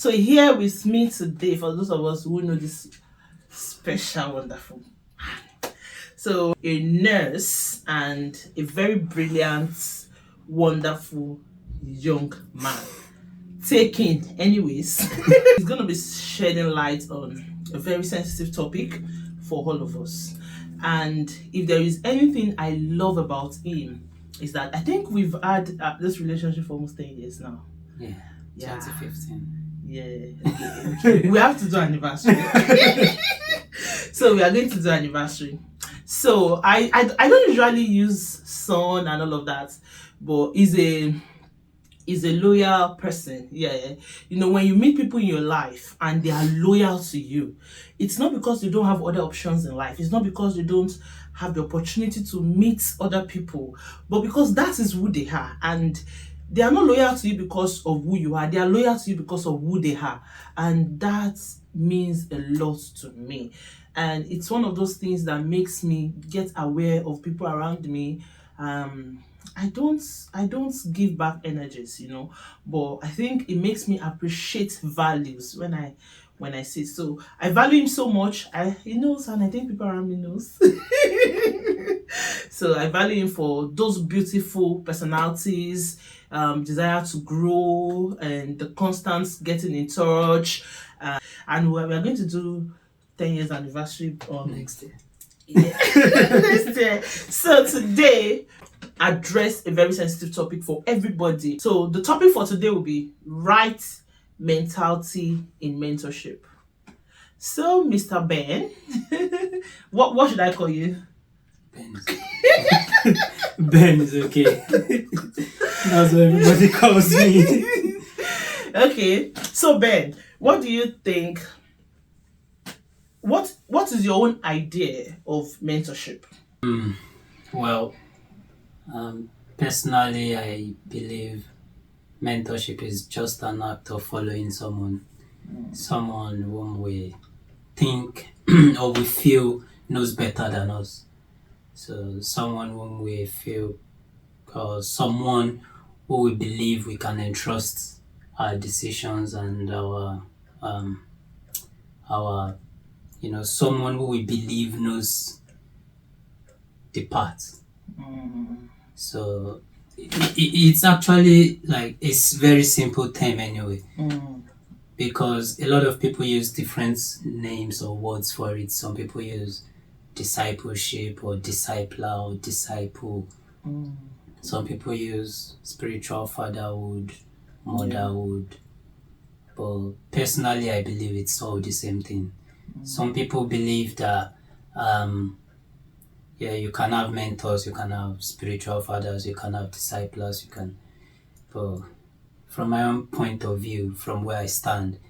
So here with me today, for those of us who know this special, wonderful, so a nurse and a very brilliant, wonderful young man. Taking, anyways, he's gonna be shedding light on a very sensitive topic for all of us. And if there is anything I love about him, is that I think we've had this relationship for almost 10 years now. Yeah. 2015. Yeah. Okay. We have to do anniversary. So we are going to do anniversary. So I don't usually use son and all of that, but he's a loyal person. Yeah. You know, when you meet people in your life and they are loyal to you, it's not because you don't have other options in life. It's not because you don't have the opportunity to meet other people, but because that is who they are. And they are not loyal to you because of who you are. They are loyal to you because of who they are. And that means a lot to me. And it's one of those things that makes me get aware of people around me. I don't give back energies, but I think it makes me appreciate values when I see. So I value him so much. He knows, and I think people around me knows. So I value him for those beautiful personalities, desire to grow, and the constant getting in touch. And we are going to do 10 years anniversary on Next year. Yeah. Next year. So today, address a very sensitive topic for everybody. So the topic for today will be right mentality in mentorship. So Mr. Ben, what should I call you? Ben is Ben is okay. That's what everybody calls me. Okay. So Ben, what do you think? What is your own idea of mentorship? Well, personally, I believe mentorship is just an act of following someone whom we think or we feel knows better than us. So someone whom we feel, or someone who we believe we can entrust our decisions and our someone who we believe knows the path. So it's actually like it's very simple term anyway, because a lot of people use different names or words for it. Some people use discipleship or discipler or disciple. Some people use spiritual fatherhood, motherhood. But personally, I believe it's all the same thing. Some people believe that you can have mentors, you can have spiritual fathers, you can have disciples, but from my own point of view, from where I stand,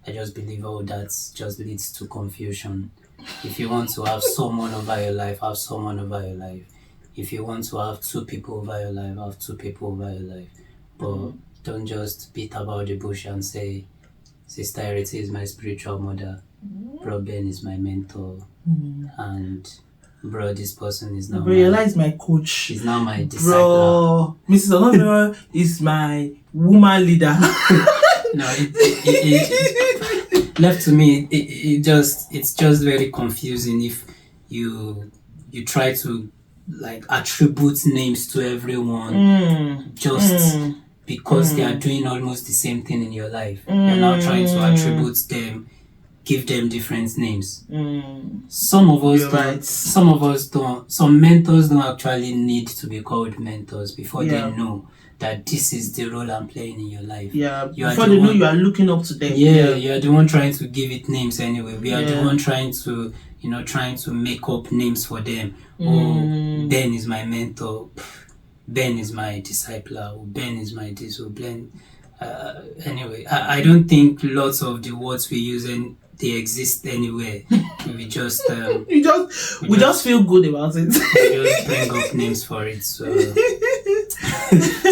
I just believe all that just leads to confusion. If you want to have someone over your life, have someone over your life. If you want to have two people over your life, have two people over your life. But don't just beat about the bush and say, Sister Erity is my spiritual mother, Bro Ben is my mentor, and bro, this person is now realize my coach. She's now my discipler. Bro, Mrs. Olomira is my woman leader. No, it left to me, it's just very confusing if you try to like attribute names to everyone because they are doing almost the same thing in your life. You're now trying to attribute them, give them different names. Some of us don't. Some mentors don't actually need to be called mentors before they know that this is the role I'm playing in your life. Yeah, before they know you are looking up to them. Yeah, you are the one trying to give it names anyway. We are the one trying to make up names for them. Oh, Ben is my mentor. Ben is my discipler. Oh, Ben is my this. Oh, Ben. Anyway, I don't think lots of the words we use they exist anywhere. We just we just feel good about it. We just bring up names for it. So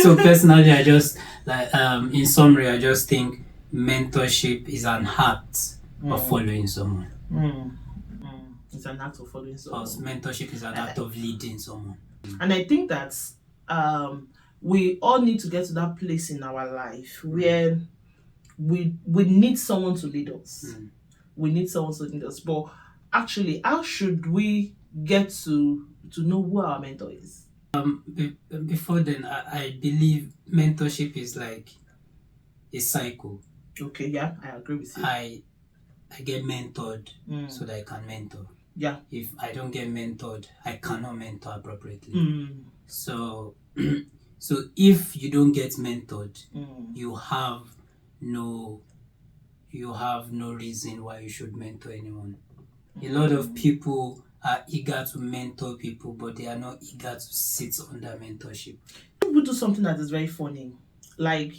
so personally, I just like in summary, I just think mentorship is an act of following someone. It's an act of following someone. Mentorship is an act of leading someone. And I think that we all need to get to that place in our life where we need someone to lead us. We need someone to lead us. But actually, how should we get to know who our mentor is? Before then, I believe mentorship is like a cycle. Okay, yeah, I agree with you. I get mentored so that I can mentor. Yeah. If I don't get mentored, I cannot mentor appropriately. So if you don't get mentored, you have no reason why you should mentor anyone. A lot of people are eager to mentor people, but they are not eager to sit under mentorship. People do something that is very funny. Like,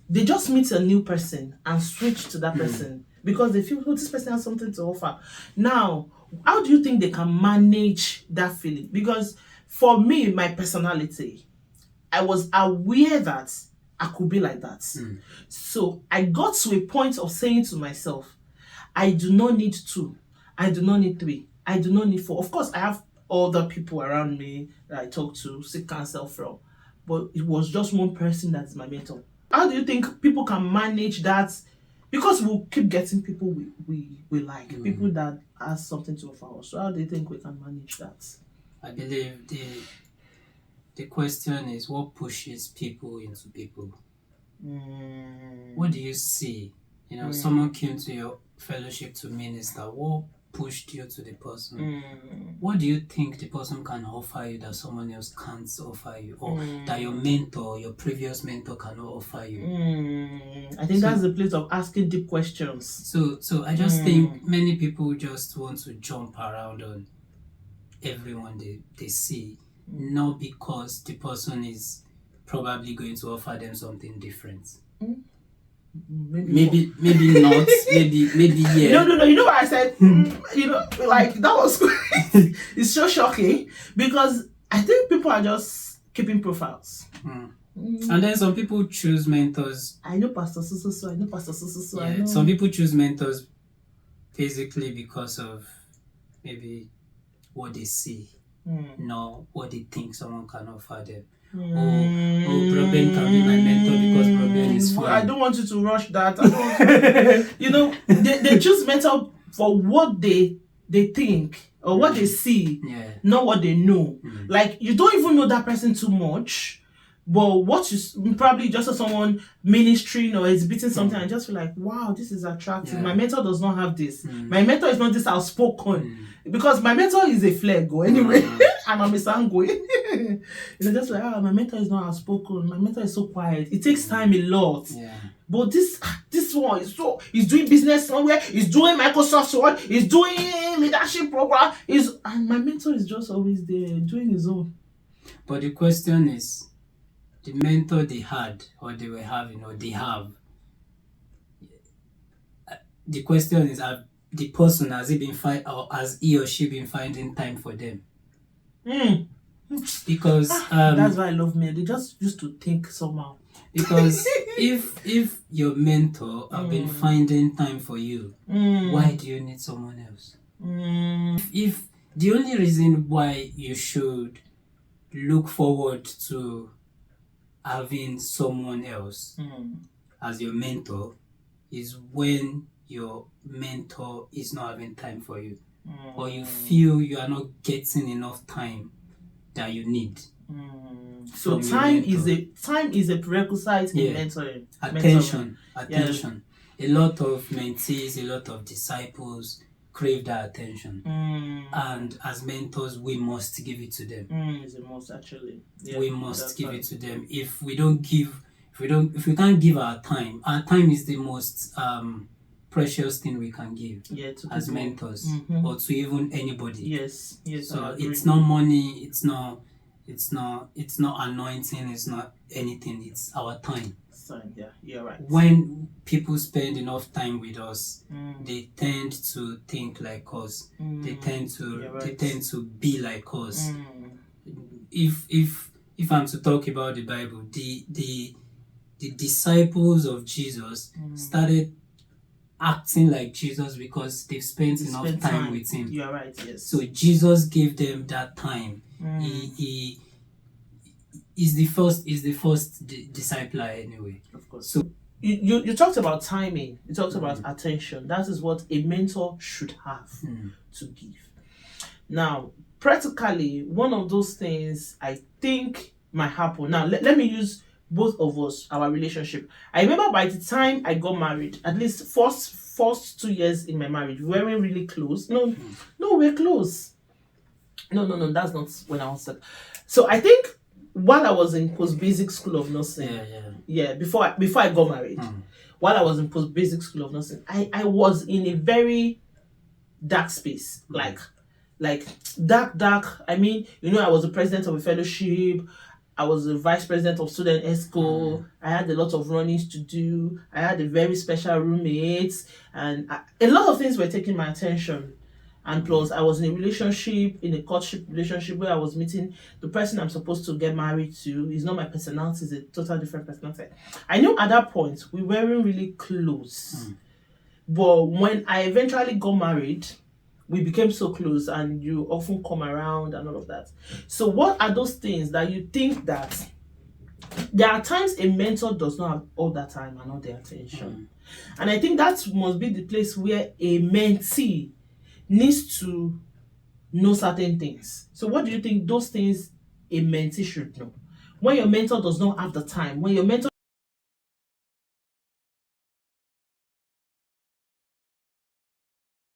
they just meet a new person and switch to that person because they feel, oh, this person has something to offer. Now, how do you think they can manage that feeling? Because for me, my personality, I was aware that I could be like that. So I got to a point of saying to myself, I do not need 2. I do not need 3. I do not need 4. Of course, I have other people around me that I talk to, seek counsel from. But it was just one person that's my mentor. How do you think people can manage that? Because we'll keep getting people we like, people that has something to offer us. So how do you think we can manage that? I believe the question is, what pushes people into people? What do you see? Someone came to your fellowship to minister. What pushed you to the person? What do you think the person can offer you that someone else can't offer you, or that your previous mentor cannot offer you? I think that's the place of asking deep questions. So I just think many people just want to jump around on everyone they see, not because the person is probably going to offer them something different. Maybe not. Maybe yeah. No. You know what I said? Like that was it's so shocking because I think people are just keeping profiles. And then some people choose mentors. I know Pastor so. I know Pastor so. Yeah, I know. some people choose mentors basically because of maybe what they see, not what they think someone can offer them. Broben can be my mentor because Broben is fun. I don't want you to rush that. They choose mentor for what they think or what they see, not what they know. Like, you don't even know that person too much, but what you probably just saw someone ministering or exhibiting something and just feel like, wow, this is attractive. My mentor does not have this. My mentor is not this outspoken. Because my mentor is a flego anyway, and I'm a sanguine. Just like, my mentor is not outspoken. My mentor is so quiet. It takes time a lot. But this one is he's doing business somewhere. He's doing Microsoft Word. He's doing leadership program. And my mentor is just always there doing his own. But the question is, the mentor they had, or they were having, or they have. The question is, the person has he or she been finding time for them? Because that's why I love men. They just used to think somehow. Because if your mentor have been finding time for you, why do you need someone else? If the only reason why you should look forward to having someone else as your mentor is when your mentor is not having time for you, or you feel you are not getting enough time that you need. So time is a prerequisite in mentoring. Attention. A lot of mentees, a lot of disciples crave that attention, and as mentors we must give it to them. It's a must, actually. We must give it to them. If we can't give our time is the most precious thing we can give as mentors, or to even anybody. Yes. So it's not money, it's not anointing, it's not anything, it's our time. Yeah, you're right. When people spend enough time with us, they tend to think like us. They tend to be like us. If I'm to talk about the Bible, the disciples of Jesus started acting like Jesus because they've spent enough time with him. You're right, yes. So Jesus gave them that time. He is the first discipler anyway. Of course. So you talked about timing, you talked about attention. That is what a mentor should have to give. Now, practically, one of those things I think might happen. Now, let me use both of us, our relationship. I remember by the time I got married, at least first 2 years in my marriage, we weren't really close. No, we're close. No, that's not when I was sick. So I think while I was in post basic school of nursing, before I got married, while I was in post basic school of nursing, I was in a very dark space, like dark. I mean, I was the president of a fellowship. I was the vice president of student ESCO. I had a lot of runnings to do. I had a very special roommates, and a lot of things were taking my attention. And plus, I was in a relationship, in a courtship relationship, where I was meeting the person I'm supposed to get married to. He's not my personality, it's a total different personality. I knew at that point we weren't really close. But when I eventually got married, we became so close, and you often come around and all of that. So what are those things that you think that there are times a mentor does not have all that time and all the attention? And I think that must be the place where a mentee needs to know certain things. So what do you think those things a mentee should know? When your mentor does not have the time, when your mentor